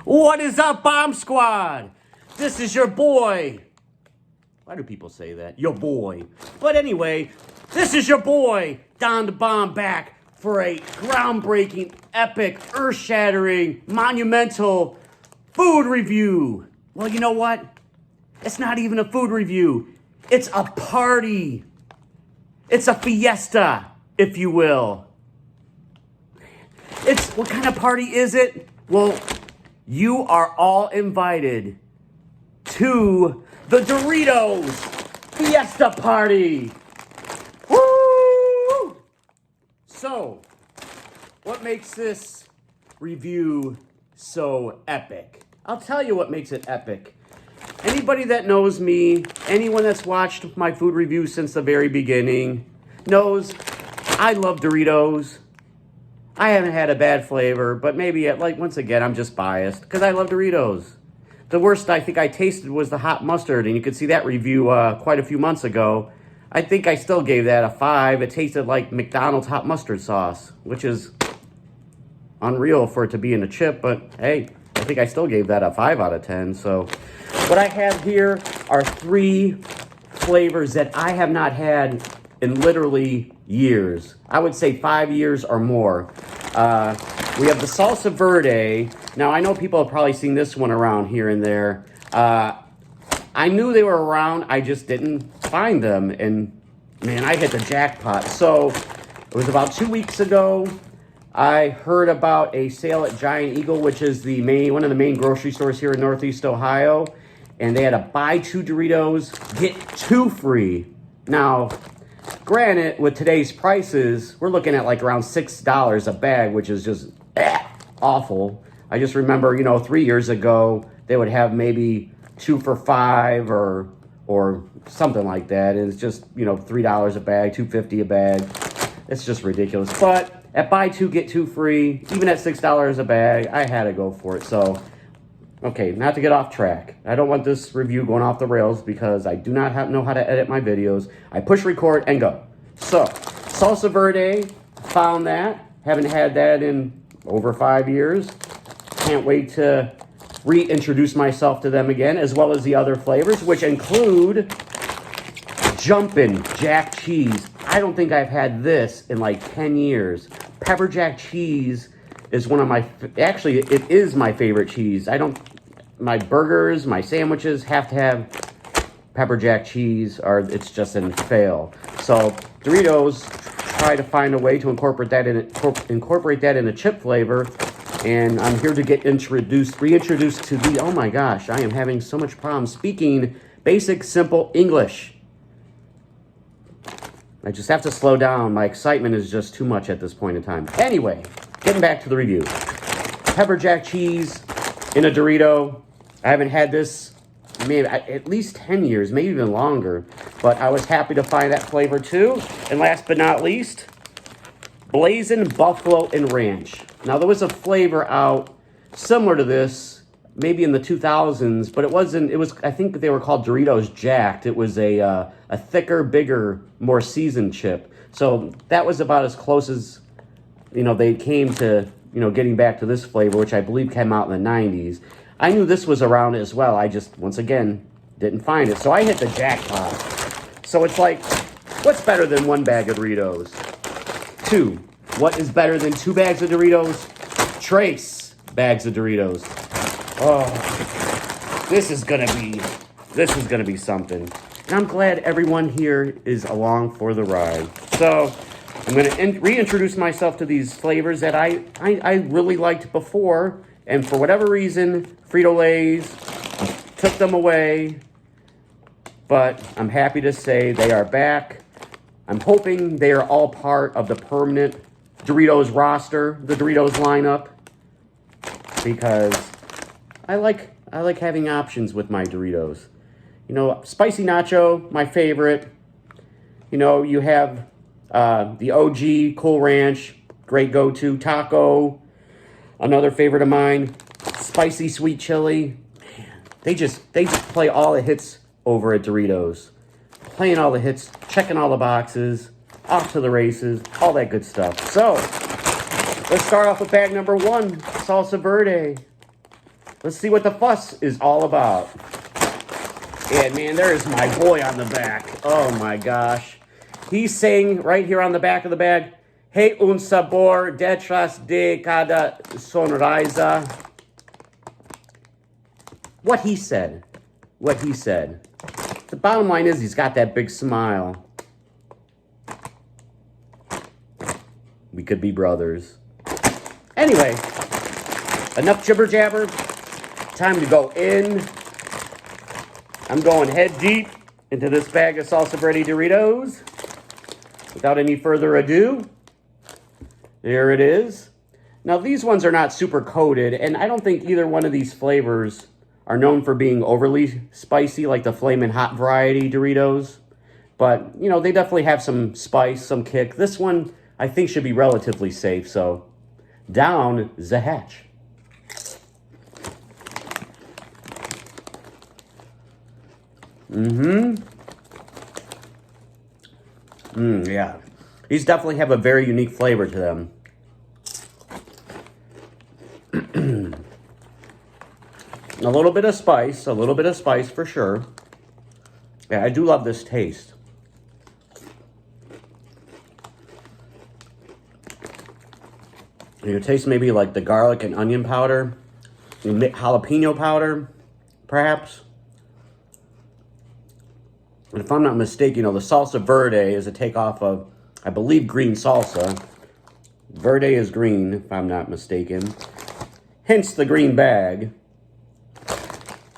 What is up, Bomb Squad? This is your boy. Why do people say that? Your boy. But anyway, this is your boy, Don the Bomb, back for a groundbreaking, epic, earth-shattering, monumental food review. Well, you know what? It's not even a food review. It's a party. It's a fiesta, if you will. What kind of party is it? Well, you are all invited to the Doritos Fiesta Party. Woo! So, what makes this review so epic? I'll tell you what makes it epic. Anybody that knows me, anyone that's watched my food reviews since the very beginning, knows I love Doritos. I haven't had a bad flavor, but maybe, once again, I'm just biased because I love Doritos. The worst I think I tasted was the hot mustard, and you could see that review quite a few months ago. I think I still gave that a 5. It tasted like McDonald's hot mustard sauce, which is unreal for it to be in a chip, but hey, I think I still gave that a 5 out of 10. So what I have here are 3 flavors that I have not had in literally years. I would say 5 years or more. We have the Salsa Verde. Now, I know people have probably seen this one around here and there. I knew they were around. I just didn't find them. And, man, I hit the jackpot. So, it was about 2 weeks ago. I heard about a sale at Giant Eagle, which is one of the main grocery stores here in Northeast Ohio. And they had a buy 2 Doritos, get 2 free. Now, granted, with today's prices, we're looking at like around $6 a bag, which is just awful. I just remember, 3 years ago, they would have maybe 2 for $5 or something like that. And it's just, $3 a bag, $2.50 a bag. It's just ridiculous. But at buy 2, get 2 free, even at $6 a bag, I had to go for it. So, okay, not to get off track. I don't want this review going off the rails because I do not know how to edit my videos. I push record and go. So, Salsa Verde, found that. Haven't had that in over 5 years. Can't wait to reintroduce myself to them again, as well as the other flavors, which include Jumpin' Jack Cheese. I don't think I've had this in like 10 years. Pepper Jack Cheese is one of my, actually, it is my favorite cheese. My burgers, my sandwiches have to have pepper jack cheese or it's just a fail. So Doritos try to find a way to incorporate that in a chip flavor. And I'm here to get reintroduced to the, oh my gosh, I am having so much problem speaking basic, simple English. I just have to slow down. My excitement is just too much at this point in time. Anyway, getting back to the review. Pepper jack cheese in a Dorito. I haven't had this maybe at least 10 years, maybe even longer. But I was happy to find that flavor too. And last but not least, Blazin Buffalo and Ranch. Now there was a flavor out similar to this, maybe in the 2000s, but it wasn't. It was, I think they were called Doritos Jacked. It was a thicker, bigger, more seasoned chip. So that was about as close as they came to getting back to this flavor, which I believe came out in the 90s. I knew this was around as well. I just, once again, didn't find it. So I hit the jackpot. So it's like, what's better than 1 bag of Doritos? 2. What is better than 2 bags of Doritos? Trace bags of Doritos. Oh, this is gonna be something. And I'm glad everyone here is along for the ride. So I'm gonna reintroduce myself to these flavors that I really liked before. And for whatever reason, Frito-Lay's took them away. But I'm happy to say they are back. I'm hoping they are all part of the permanent Doritos roster, the Doritos lineup. Because I like having options with my Doritos. Spicy nacho, my favorite. You have the OG Cool Ranch, great go-to. Taco, another favorite of mine. Spicy sweet chili. Man, they just play all the hits over at Doritos. Playing all the hits, checking all the boxes, off to the races, all that good stuff. So, let's start off with bag number 1, Salsa Verde. Let's see what the fuss is all about. And man, there's my boy on the back. Oh my gosh. He's saying right here on the back of the bag, "Hey, un sabor detrás de cada sonrisa." What he said. What he said. The bottom line is he's got that big smile. We could be brothers. Anyway, enough jibber jabber. Time to go in. I'm going head deep into this bag of Salsa Verde Doritos. Without any further ado, there it is. Now, these ones are not super coated, and I don't think either one of these flavors are known for being overly spicy like the Flamin' Hot variety Doritos. But, you know, they definitely have some spice, some kick. This one, I think, should be relatively safe, so down the hatch. Yeah. These definitely have a very unique flavor to them. A little bit of spice for sure. Yeah, I do love this taste. You taste maybe like the garlic and onion powder, jalapeno powder, perhaps. And if I'm not mistaken, you know, the Salsa Verde is a takeoff of, I believe, green salsa. Verde is green, if I'm not mistaken. Hence the green bag.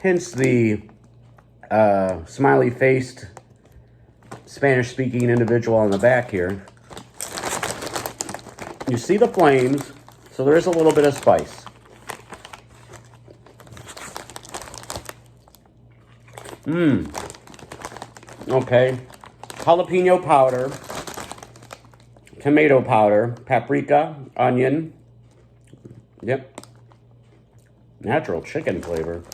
Hence the smiley-faced Spanish-speaking individual on the back here. You see the flames, so there is a little bit of spice. Okay. Jalapeno powder, tomato powder, paprika, onion. Yep. Natural chicken flavor.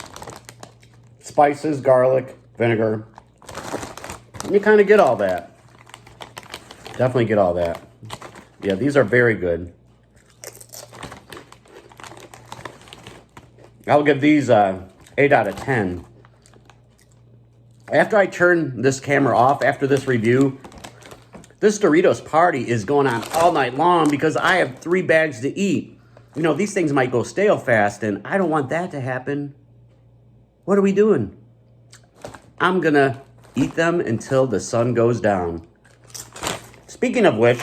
Spices, garlic, vinegar. You kind of get all that. Definitely get all that. Yeah, these are very good. I'll give these 8 out of 10. After I turn this camera off, after this review, this Doritos party is going on all night long because I have 3 bags to eat. You know, these things might go stale fast, and I don't want that to happen. What are we doing? I'm gonna eat them until the sun goes down. Speaking of which,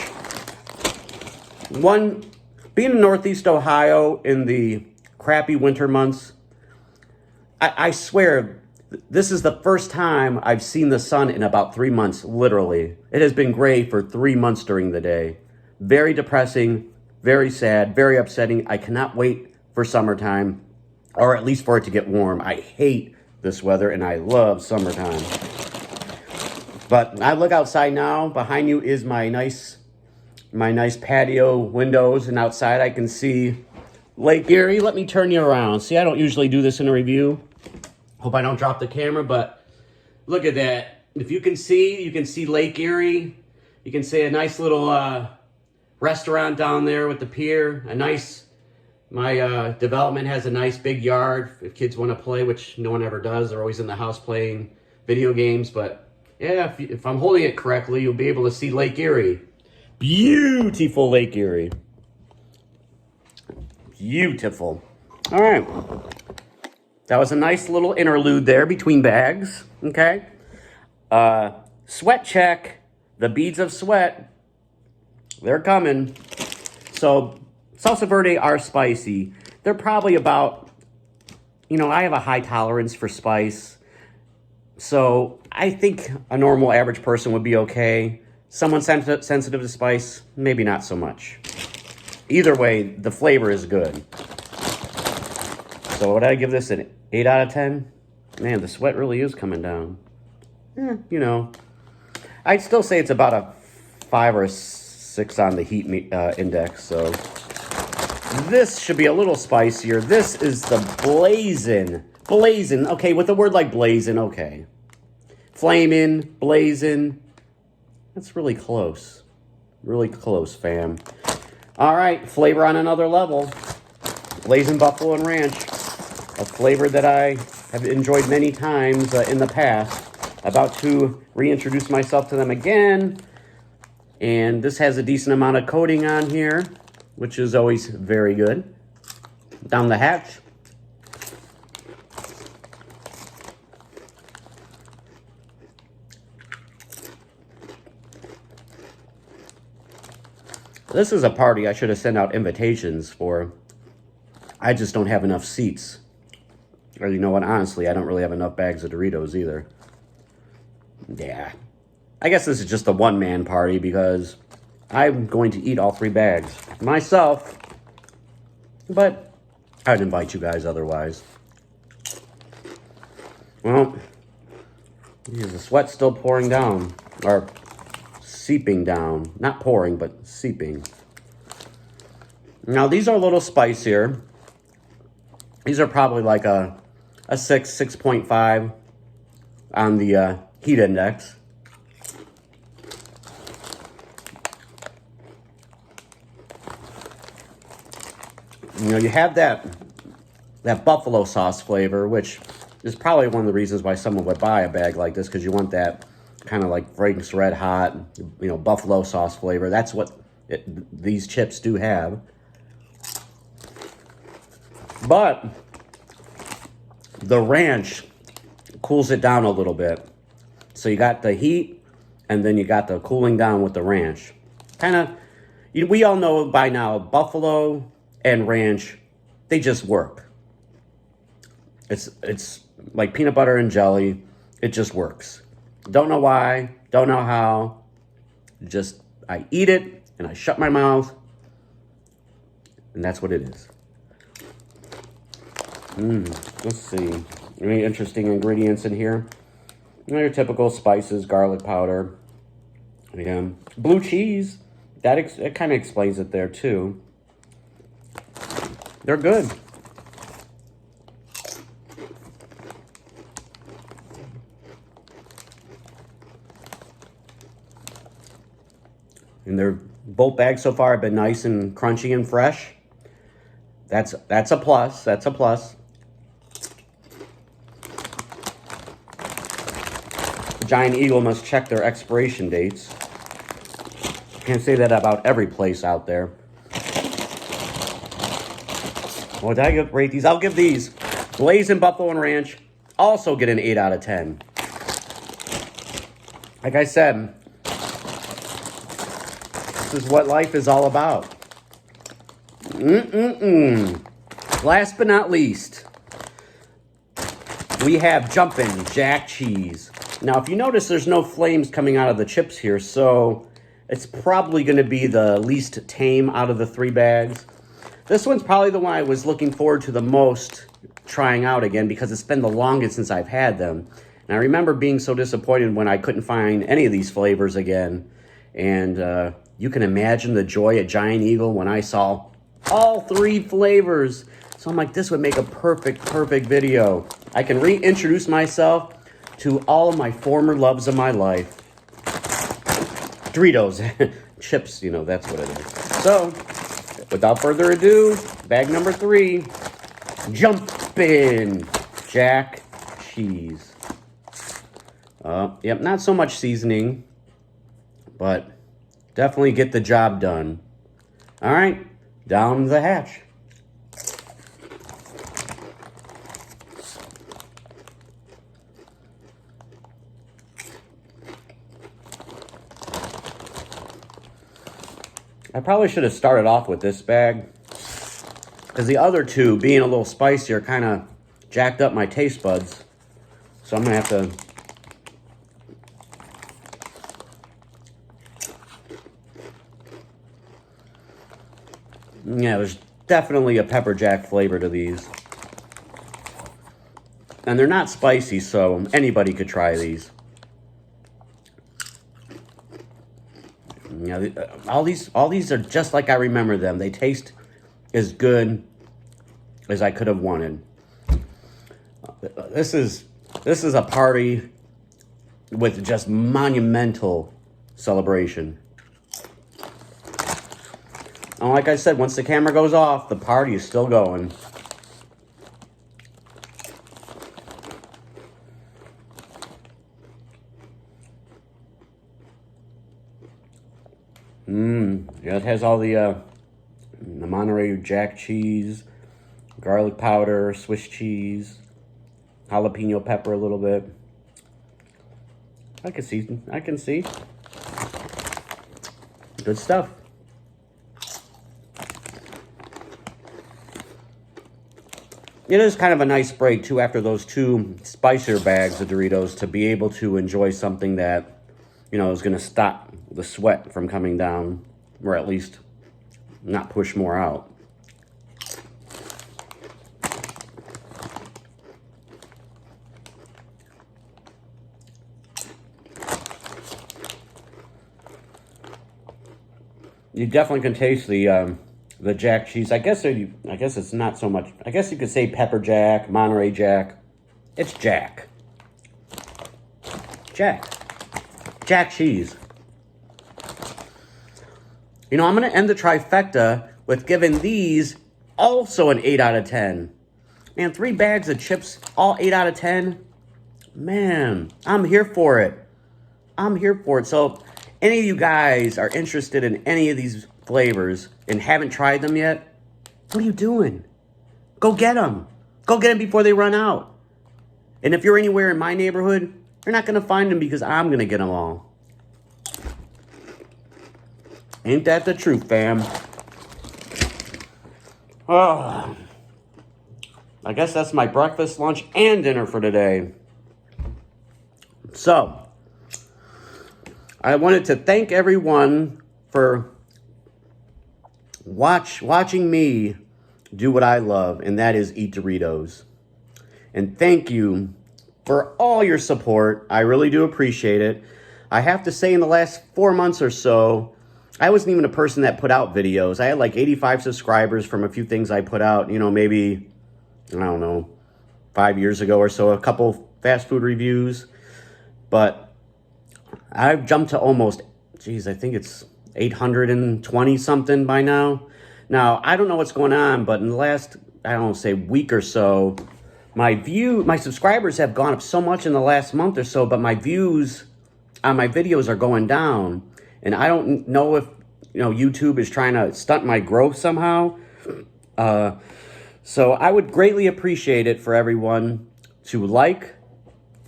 being in Northeast Ohio in the crappy winter months, I swear, this is the first time I've seen the sun in about 3 months, literally. It has been gray for 3 months during the day. Very depressing, very sad, very upsetting. I cannot wait for summertime, or at least for it to get warm. I hate this weather, and I love summertime. But I look outside now. Behind you is my nice patio windows, and outside I can see Lake Erie. Let me turn you around. See, I don't usually do this in a review. Hope I don't drop the camera, but look at that. If you can see Lake Erie. You can see a nice little restaurant down there with the pier. My development has a nice big yard if kids want to play, which no one ever does. They're always in the house playing video games. But yeah, if I'm holding it correctly, you'll be able to see Lake Erie. Beautiful Lake Erie. Beautiful. All right. That was a nice little interlude there between bags. Okay. Sweat check. The beads of sweat. They're coming. So, Salsa Verde are spicy. They're probably about, you know, I have a high tolerance for spice. So, I think a normal average person would be okay. Someone sensitive to spice, maybe not so much. Either way, the flavor is good. So, would I give this an 8 out of 10? Man, the sweat really is coming down. You know, I'd still say it's about a 5 or a 6 on the heat index. So this should be a little spicier. This is the Blazin. Blazin. Okay, with a word like Blazin, okay. Flamin', Blazin. That's really close. Really close, fam. All right, flavor on another level. Blazin' Buffalo and Ranch. a flavor that I have enjoyed many times in the past. About to reintroduce myself to them again. And this has a decent amount of coating on here, which is always very good. Down the hatch. This is a party I should have sent out invitations for. I just don't have enough seats. Or you know what, honestly, I don't really have enough bags of Doritos either. Yeah. I guess this is just a one-man party because I'm going to eat all 3 bags myself. But I'd invite you guys otherwise. Well, the sweat's still pouring down. Or seeping down. Not pouring, but seeping. Now, these are a little spicier. These are probably like a 6, 6.5 on the heat index. You know, you have that buffalo sauce flavor, which is probably one of the reasons why someone would buy a bag like this, because you want that kind of like Frank's Red Hot, you know, buffalo sauce flavor. That's what these chips do have. But the ranch cools it down a little bit. So you got the heat, and then you got the cooling down with the ranch. Kind of, we all know by now, buffalo and ranch, they just work. It's like peanut butter and jelly. It just works. Don't know why, don't know how. Just, I eat it, and I shut my mouth, and that's what it is. Let's see. Any interesting ingredients in here? You know, your typical spices, garlic powder. Again, blue cheese. It kind of explains it there, too. They're good. And their both bags so far have been nice and crunchy and fresh. That's a plus. That's a plus. Giant Eagle must check their expiration dates. Can't say that about every place out there. Well, did I rate these? I'll give these Blazin Buffalo and Ranch also get an 8 out of 10. Like I said, this is what life is all about. Last but not least, we have Jumpin Jack Cheese. Now, if you notice, there's no flames coming out of the chips here, so it's probably going to be the least tame out of the 3 bags. This one's probably the one I was looking forward to the most trying out again because it's been the longest since I've had them. And I remember being so disappointed when I couldn't find any of these flavors again. And you can imagine the joy at Giant Eagle when I saw all 3 flavors. So I'm like, this would make a perfect video. I can reintroduce myself to all of my former loves of my life. Doritos. Chips, you know, that's what it is. So, without further ado, bag number 3. Jumpin Jack Cheese. Yep, not so much seasoning, but definitely get the job done. All right, down the hatch. I probably should have started off with this bag because the other 2, being a little spicier, kind of jacked up my taste buds. So I'm going to have to... Yeah, there's definitely a pepper jack flavor to these. And they're not spicy, so anybody could try these. Yeah, all these are just like I remember them. They taste as good as I could have wanted. This is a party with just monumental celebration. And like I said, once the camera goes off, the party is still going. Yeah, it has all the Monterey Jack cheese, garlic powder, Swiss cheese, jalapeno pepper a little bit. I can see. Good stuff. It is kind of a nice break, too, after those 2 spicier bags of Doritos, to be able to enjoy something that, you know, is going to stop the sweat from coming down, or at least not push more out. You definitely can taste the Jack cheese. I guess it's not so much. I guess you could say pepper Jack, Monterey Jack. It's Jack. Jack cheese. You know, I'm going to end the trifecta with giving these also an 8 out of 10. Man, 3 bags of chips, all 8 out of 10. Man, I'm here for it. So, any of you guys are interested in any of these flavors and haven't tried them yet, what are you doing? Go get them. Go get them before they run out. And if you're anywhere in my neighborhood, you're not going to find them because I'm going to get them all. Ain't that the truth, fam? Oh, I guess that's my breakfast, lunch, and dinner for today. So, I wanted to thank everyone for watching me do what I love, and that is eat Doritos. And thank you for all your support. I really do appreciate it. I have to say, in the last 4 months or so, I wasn't even a person that put out videos. I had like 85 subscribers from a few things I put out, you know, maybe, I don't know, 5 years ago or so, a couple fast food reviews. But I've jumped to almost, geez, I think it's 820 something by now. Now, I don't know what's going on, but in the last, I don't know, say week or so, my subscribers have gone up so much in the last month or so, but my views on my videos are going down. And I don't know if, you know, YouTube is trying to stunt my growth somehow. So I would greatly appreciate it for everyone to like,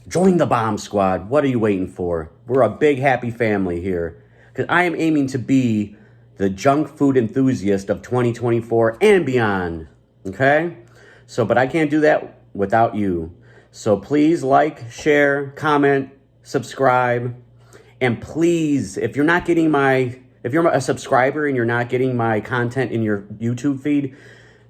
join the bomb squad. What are you waiting for? We're a big, happy family here. Because I am aiming to be the junk food enthusiast of 2024 and beyond. Okay? So, but I can't do that without you. So please like, share, comment, subscribe. And please, if you're a subscriber and you're not getting my content in your YouTube feed,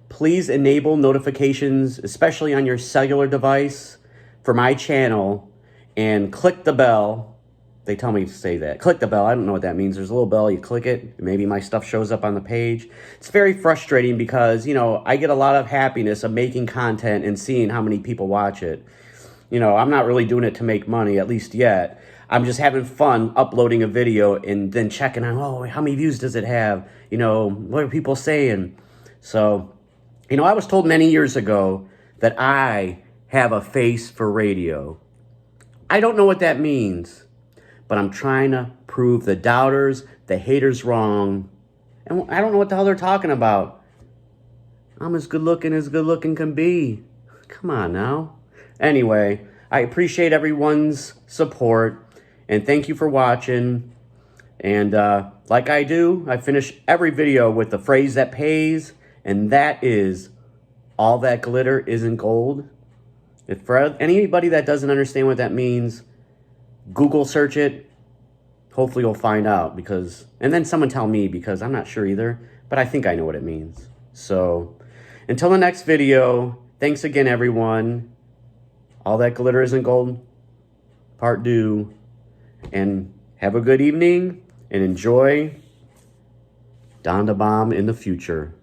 please enable notifications, especially on your cellular device, for my channel, and click the bell. They tell me to say that. Click the bell. I don't know what that means. There's a little bell. You click it. Maybe my stuff shows up on the page. It's very frustrating because, you know, I get a lot of happiness of making content and seeing how many people watch it. You know, I'm not really doing it to make money, at least yet. I'm just having fun uploading a video and then checking on, oh, how many views does it have? You know, what are people saying? So, you know, I was told many years ago that I have a face for radio. I don't know what that means, but I'm trying to prove the doubters, the haters wrong. And I don't know what the hell they're talking about. I'm as good looking can be. Come on now. Anyway, I appreciate everyone's support. And thank you for watching. And like I do, I finish every video with the phrase that pays. And that is, all that glitter isn't gold. If for anybody that doesn't understand what that means, Google search it. Hopefully you'll find out. And then someone tell me, because I'm not sure either. But I think I know what it means. So, until the next video, thanks again, everyone. All that glitter isn't gold. Part 2. And have a good evening and enjoy Donda Bomb in the future.